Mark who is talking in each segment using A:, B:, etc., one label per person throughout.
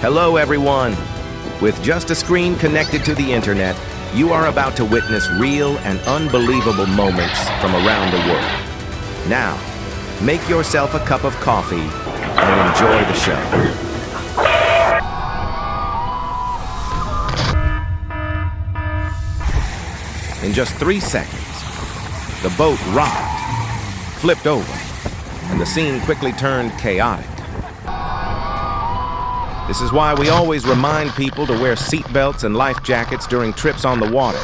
A: Hello, everyone. With just a screen connected to the internet, you are about to witness real and unbelievable moments from around the world. Now, make yourself a cup of coffee and enjoy the show. In just 3 seconds, the boat rocked, flipped over, and the scene quickly turned chaotic. This is why we always remind people to wear seatbelts and life jackets during trips on the water.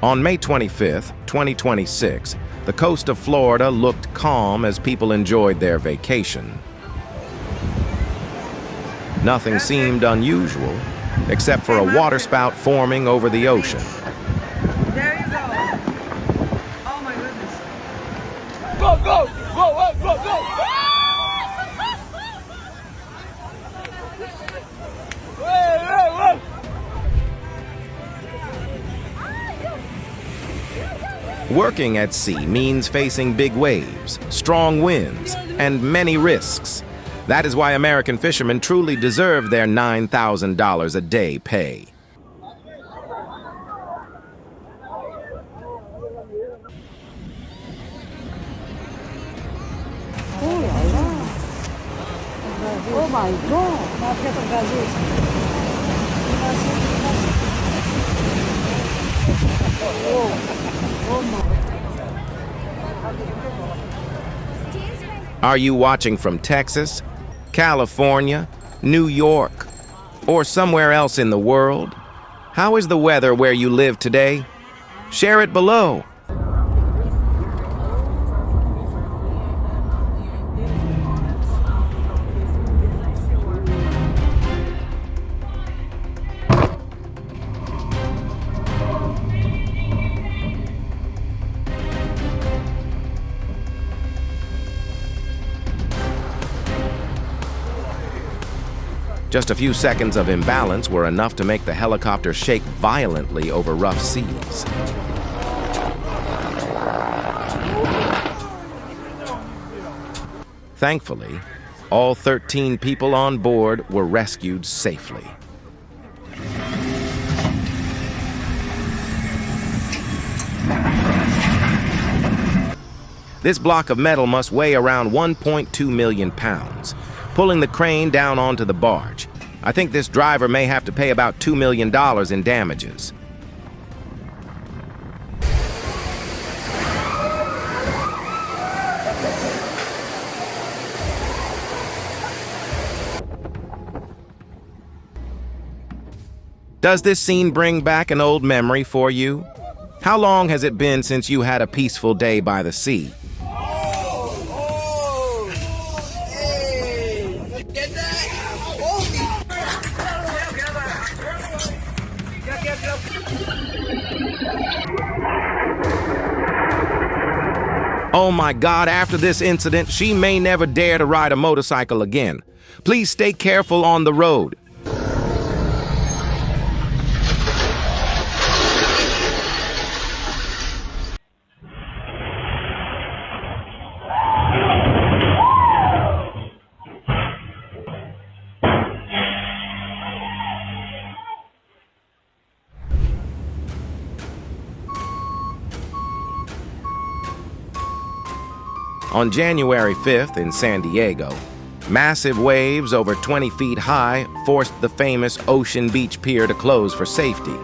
A: On May 25th, 2026, the coast of Florida looked calm as people enjoyed their vacation. Nothing seemed unusual, except for a waterspout forming over the ocean.
B: There you go. Oh my goodness.
C: Go, go, go, go, go, go!
A: Working at sea means facing big waves, strong winds, and many risks. That is why American fishermen truly deserve their $9,000 a day pay.
B: Oh my God.
A: Are you watching from Texas, California, New York, or somewhere else in the world? How is the weather where you live today? Share it below. Just a few seconds of imbalance were enough to make the helicopter shake violently over rough seas. Thankfully, all 13 people on board were rescued safely. This block of metal must weigh around 1.2 million pounds. Pulling the crane down onto the barge. I think this driver may have to pay about $2 million in damages. Does this scene bring back an old memory for you? How long has it been since you had a peaceful day by the sea? Oh my God, after this incident, she may never dare to ride a motorcycle again. Please stay careful on the road. On January 5th in San Diego, massive waves over 20 feet high forced the famous Ocean Beach Pier to close for safety.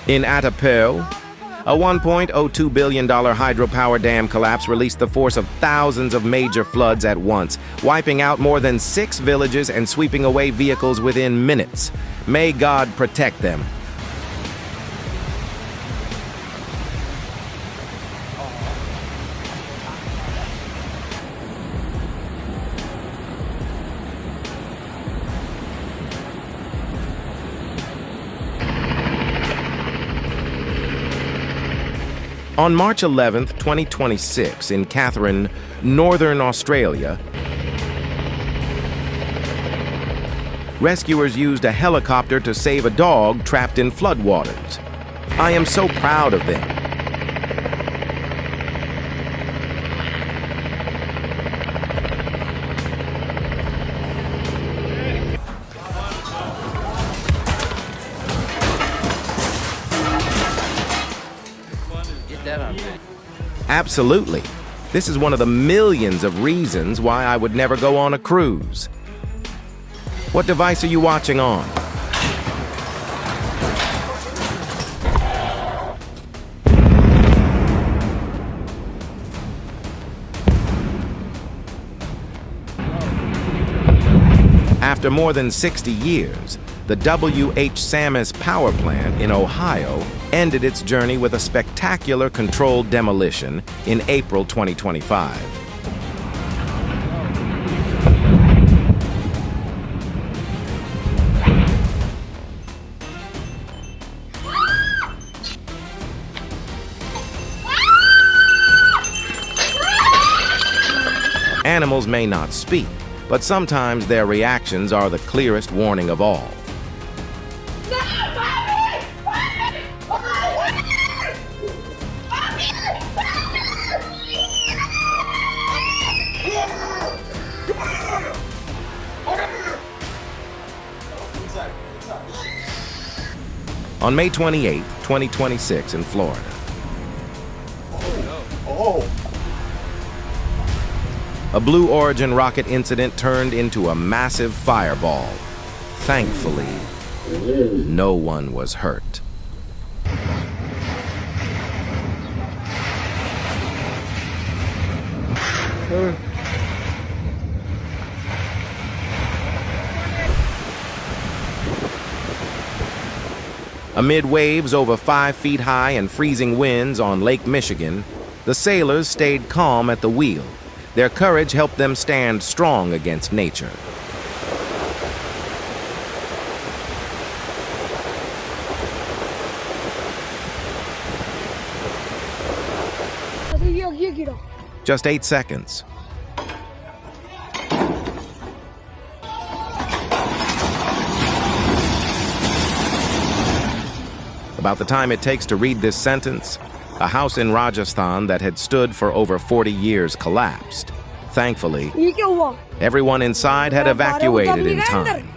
A: In Atapel, a $1.02 billion hydropower dam collapse released the force of thousands of major floods at once, wiping out more than 6 villages and sweeping away vehicles within minutes. May God protect them. On March 11, 2026, in Katherine, Northern Australia, rescuers used a helicopter to save a dog trapped in floodwaters. I am so proud of them. Absolutely. This is one of the millions of reasons why I would never go on a cruise. What device are you watching on? After more than 60 years, the SOHA power plant in Ohio ended its journey with a spectacular controlled demolition in April 2025. Animals may not speak, but sometimes their reactions are the clearest warning of all. On May 28, 2026 in Florida. A Blue Origin rocket incident turned into a massive fireball. Thankfully, no one was hurt. Amid waves over 5 feet high and freezing winds on Lake Michigan, the sailors stayed calm at the wheel. Their courage helped them stand strong against nature. Just 8 seconds. About the time it takes to read this sentence, a house in Rajasthan that had stood for over 40 years collapsed. Thankfully, everyone inside had evacuated in time.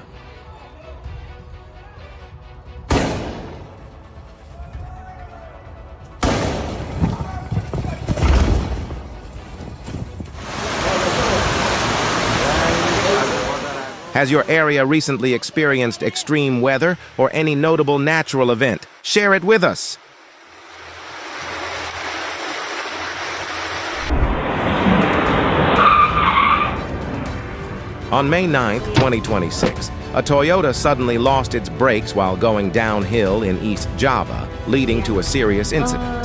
A: Has your area recently experienced extreme weather or any notable natural event? Share it with us. On May 9, 2026, a Toyota suddenly lost its brakes while going downhill in East Java, leading to a serious incident.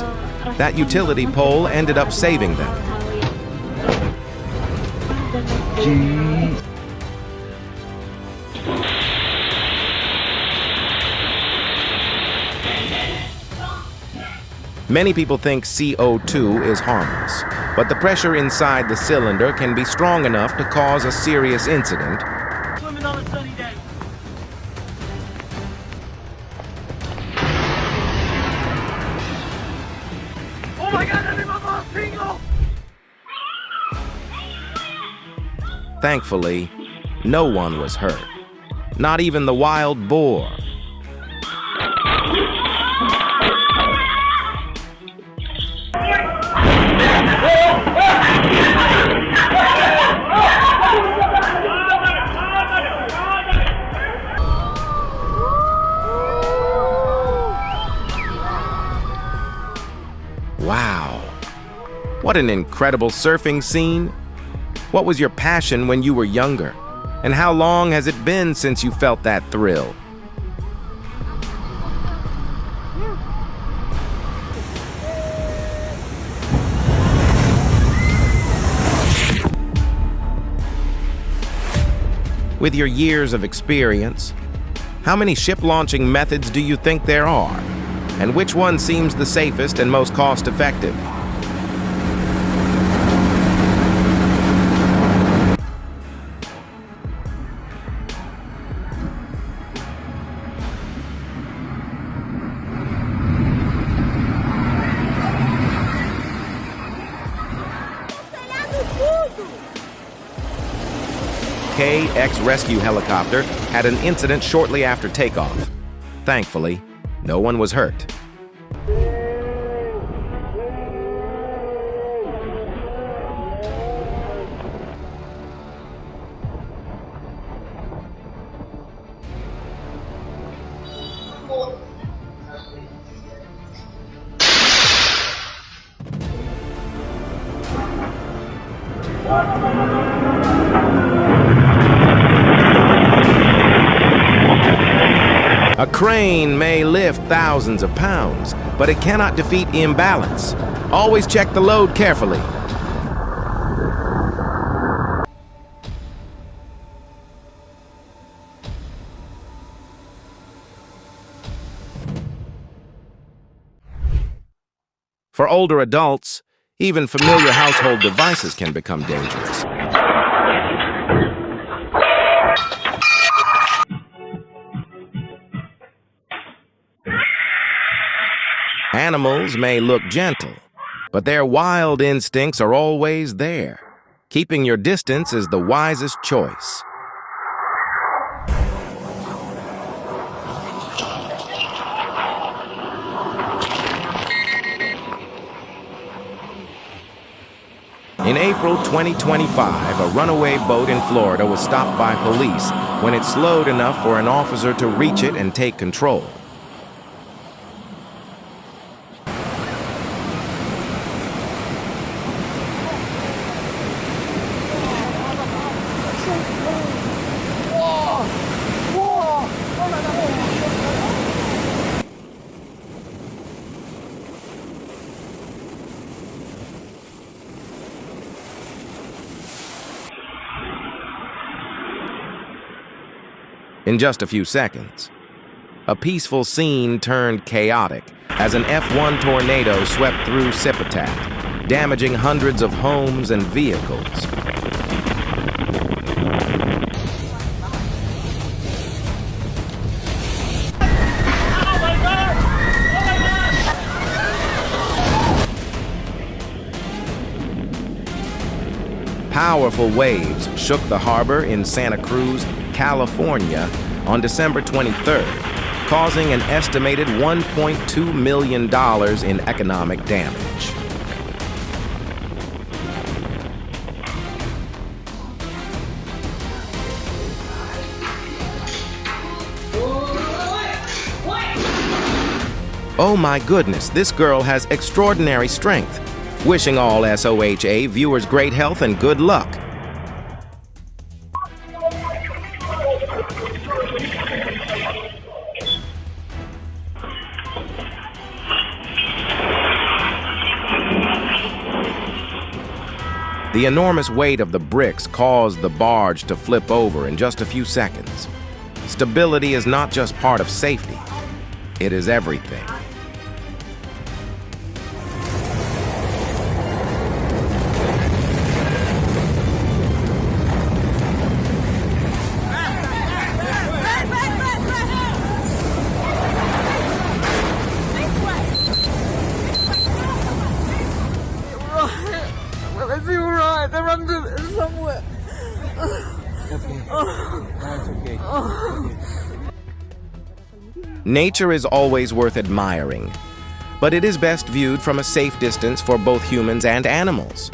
A: That utility pole ended up saving them. Many people think CO2 is harmless, but the pressure inside the cylinder can be strong enough to cause a serious incident.
C: Swimming on a sunny day. Oh my God, that's my mom's pingo!
A: Thankfully, no one was hurt. Not even the wild boar. Wow, what an incredible surfing scene. What was your passion when you were younger? And how long has it been since you felt that thrill? With your years of experience, how many ship launching methods do you think there are? And which one seems the safest and most cost-effective? KX rescue helicopter had an incident shortly after takeoff. Thankfully, no one was hurt. A crane may lift thousands of pounds, but it cannot defeat imbalance. Always check the load carefully. For older adults, even familiar household devices can become dangerous. Animals may look gentle, but their wild instincts are always there. Keeping your distance is the wisest choice. In April 2025, a runaway boat in Florida was stopped by police when it slowed enough for an officer to reach it and take control. In just a few seconds, a peaceful scene turned chaotic as an F1 tornado swept through Cipitat, damaging hundreds of homes and vehicles. Powerful waves shook the harbor in Santa Cruz, California on December 23rd, causing an estimated $1.2 million in economic damage. Oh my goodness, this girl has extraordinary strength. Wishing all SOHA viewers great health and good luck. The enormous weight of the bricks caused the barge to flip over in just a few seconds. Stability is not just part of safety, it is everything.
B: Is he alright? They're under somewhere.
A: Nature is always worth admiring, but it is best viewed from a safe distance for both humans and animals.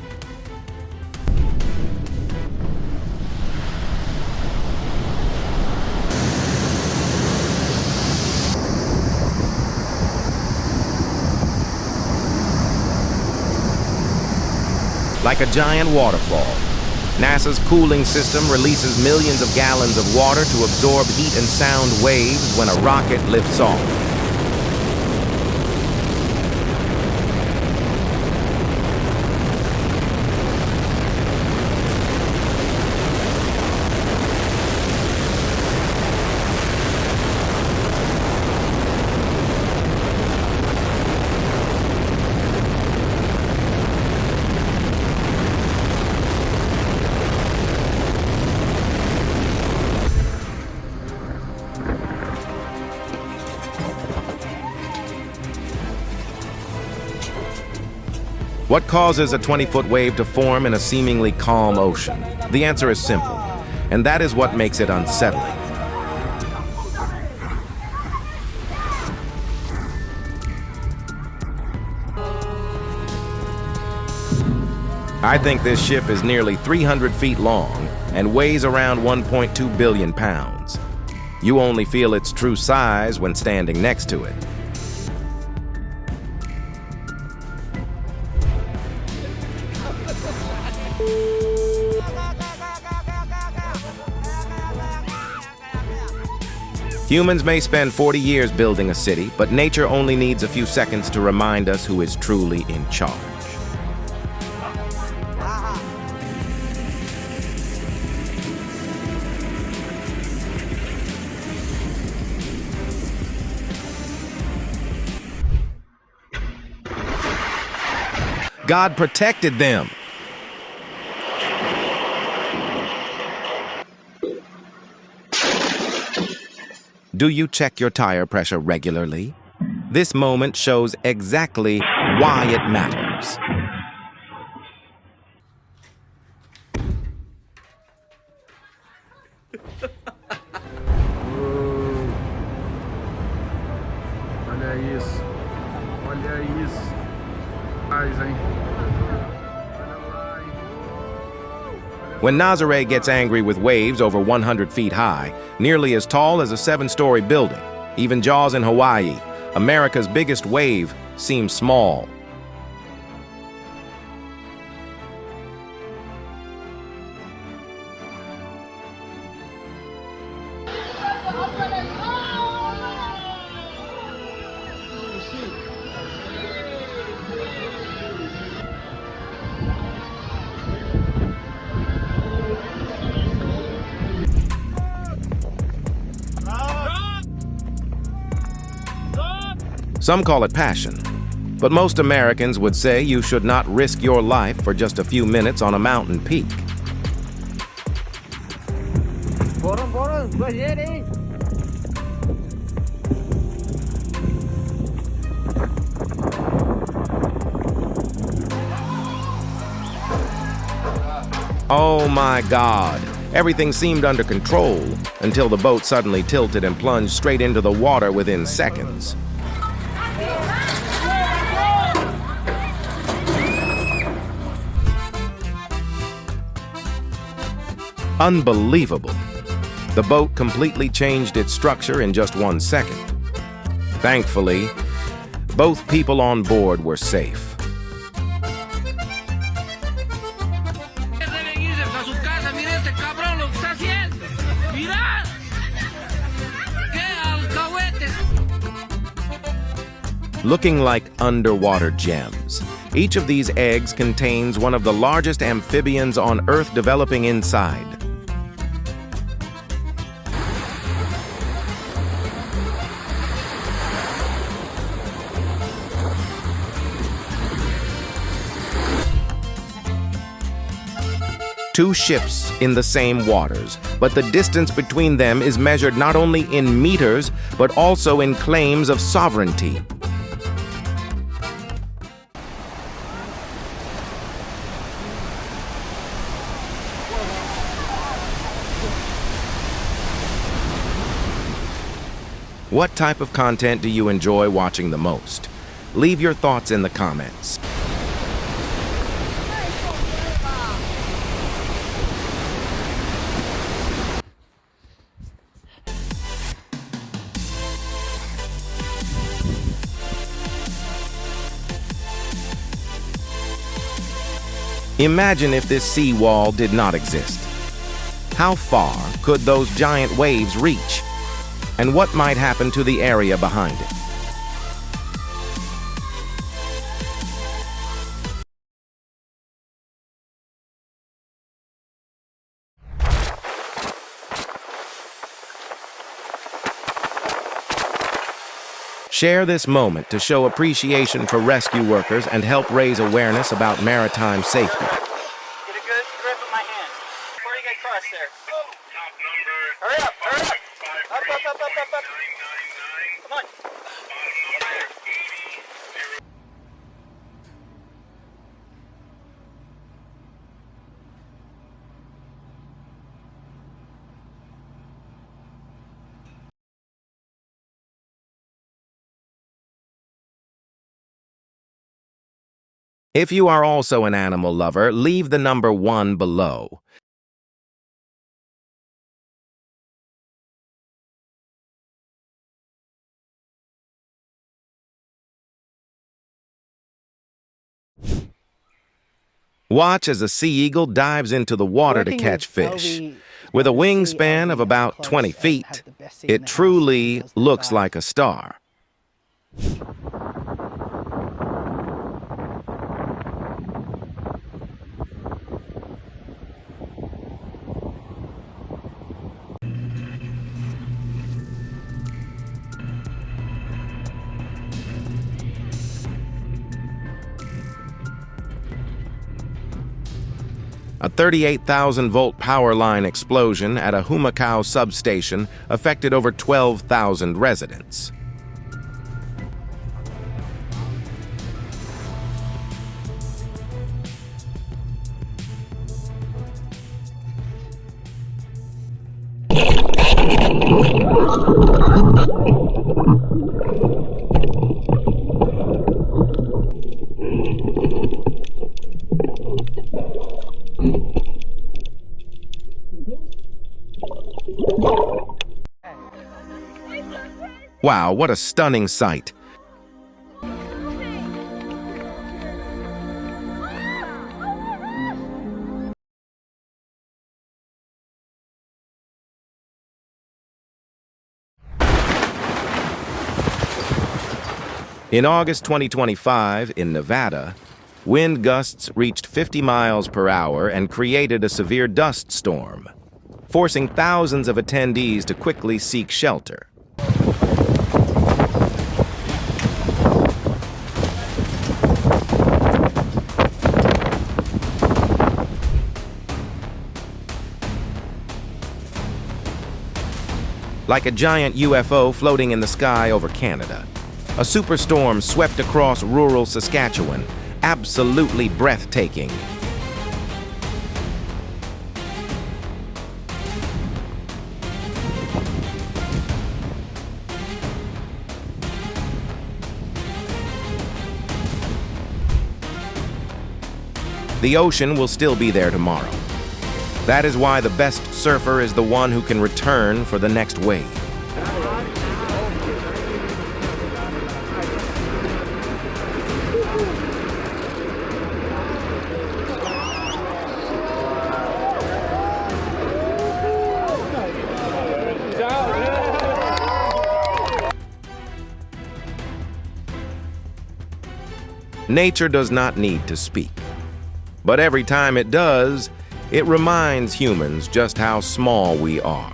A: Like a giant waterfall, NASA's cooling system releases millions of gallons of water to absorb heat and sound waves when a rocket lifts off. What causes a 20-foot wave to form in a seemingly calm ocean? The answer is simple, and that is what makes it unsettling. I think this ship is nearly 300 feet long and weighs around 1.2 billion pounds. You only feel its true size when standing next to it. Humans may spend 40 years building a city, but nature only needs a few seconds to remind us who is truly in charge. God protected them. Do you check your tire pressure regularly? This moment shows exactly why it matters.
D: Olha isso. Olha isso. Faz, hein?
A: When Nazare gets angry with waves over 100 feet high, nearly as tall as a 7-story building, even Jaws in Hawaii, America's biggest wave, seems small. Some call it passion, but most Americans would say you should not risk your life for just a few minutes on a mountain peak. Oh my God! Everything seemed under control until the boat suddenly tilted and plunged straight into the water within seconds. Unbelievable. The boat completely changed its structure in just 1 second. Thankfully, both people on board were safe. Looking like underwater gems. Each of these eggs contains one of the largest amphibians on Earth developing inside. Two ships in the same waters, but the distance between them is measured not only in meters, but also in claims of sovereignty. What type of content do you enjoy watching the most? Leave your thoughts in the comments. Imagine if this seawall did not exist. How far could those giant waves reach? And what might happen to the area behind it? Share this moment to show appreciation for rescue workers and help raise awareness about maritime safety.
C: Get a good grip of my hand before you get across there.
E: Top number.
C: Hurry up, hurry up. Up, up, up, up, up, up.
E: 999.
C: Come on.
E: Bottom number 80.
A: If you are also an animal lover, leave the number 1 below. Watch as a sea eagle dives into the water to catch fish. With a wingspan of about 20 feet, it truly looks like a star. A 38,000-volt power line explosion at a Humacao substation affected over 12,000 residents. Wow, what a stunning sight! In August 2025, in Nevada, wind gusts reached 50 miles per hour and created a severe dust storm, forcing thousands of attendees to quickly seek shelter. Like a giant UFO floating in the sky over Canada, a superstorm swept across rural Saskatchewan, absolutely breathtaking. The ocean will still be there tomorrow. That is why the best surfer is the one who can return for the next wave. Nature does not need to speak, but every time it does, it reminds humans just how small we are.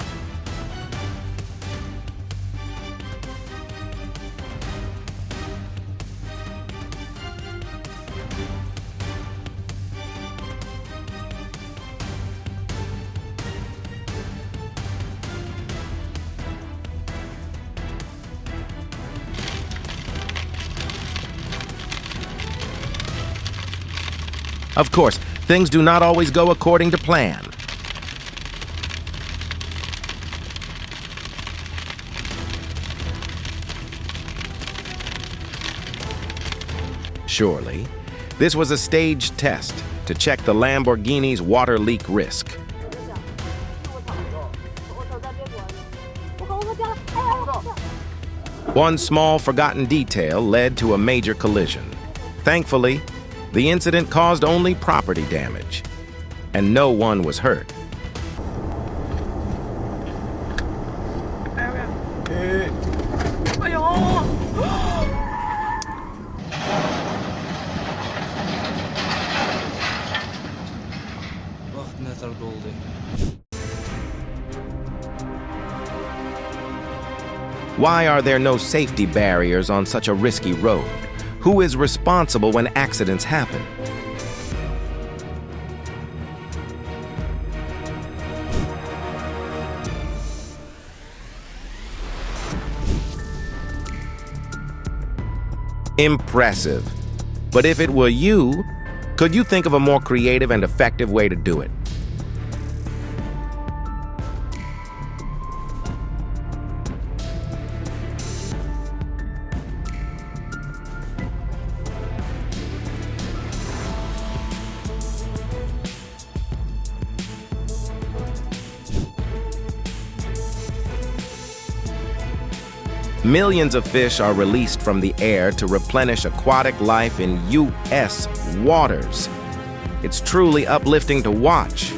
A: Of course, things do not always go according to plan. Surely, this was a staged test to check the Lamborghini's water leak risk. One small forgotten detail led to a major collision. Thankfully, the incident caused only property damage, and no one was hurt. Why are there no safety barriers on such a risky road? Who is responsible when accidents happen? Impressive. But if it were you, could you think of a more creative and effective way to do it? Millions of fish are released from the air to replenish aquatic life in U.S. waters. It's truly uplifting to watch.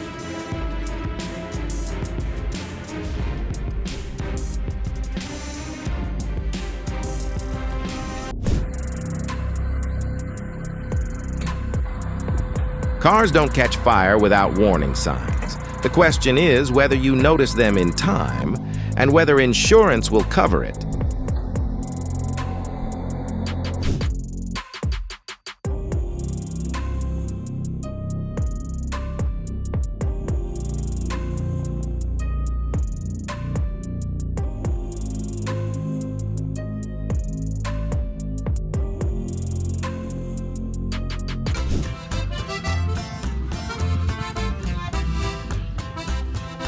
A: Cars don't catch fire without warning signs. The question is whether you notice them in time and whether insurance will cover it.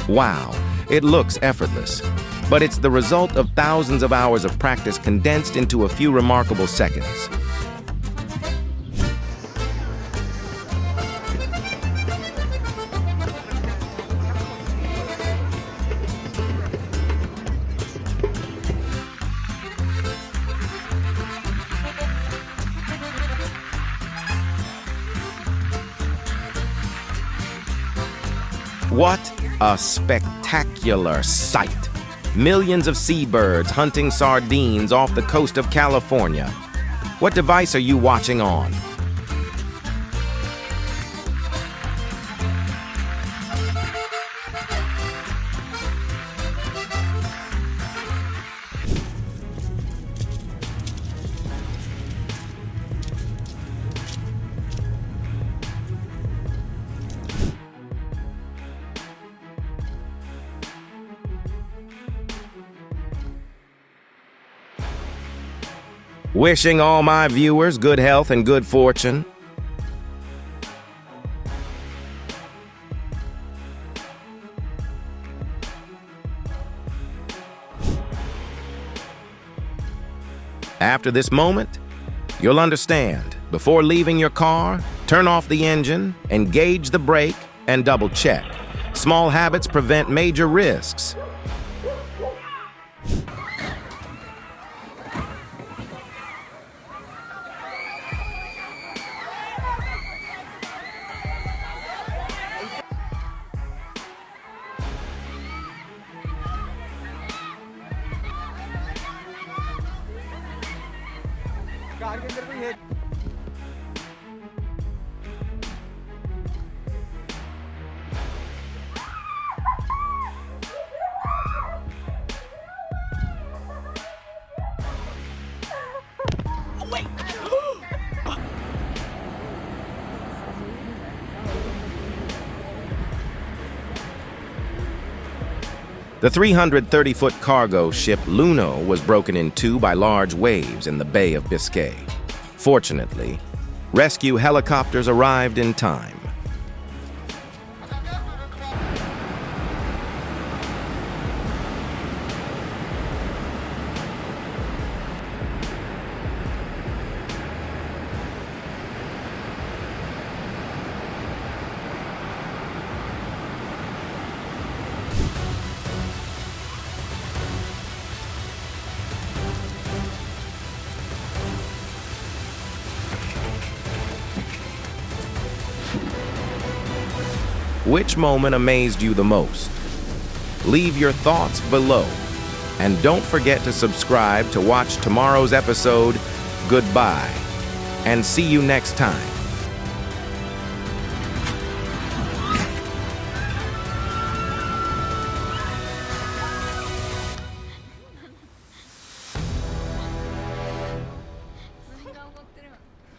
A: Wow, it looks effortless, but it's the result of thousands of hours of practice condensed into a few remarkable seconds. What a spectacular sight! Millions of seabirds hunting sardines off the coast of California. What device are you watching on? Wishing all my viewers good health and good fortune. After this moment, you'll understand. Before leaving your car, turn off the engine, engage the brake, and double check. Small habits prevent major risks. The 330-foot cargo ship Luno was broken in two by large waves in the Bay of Biscay. Fortunately, rescue helicopters arrived in time. Which moment amazed you the most? Leave your thoughts below. And don't forget to subscribe to watch tomorrow's episode. Goodbye, and see you next time.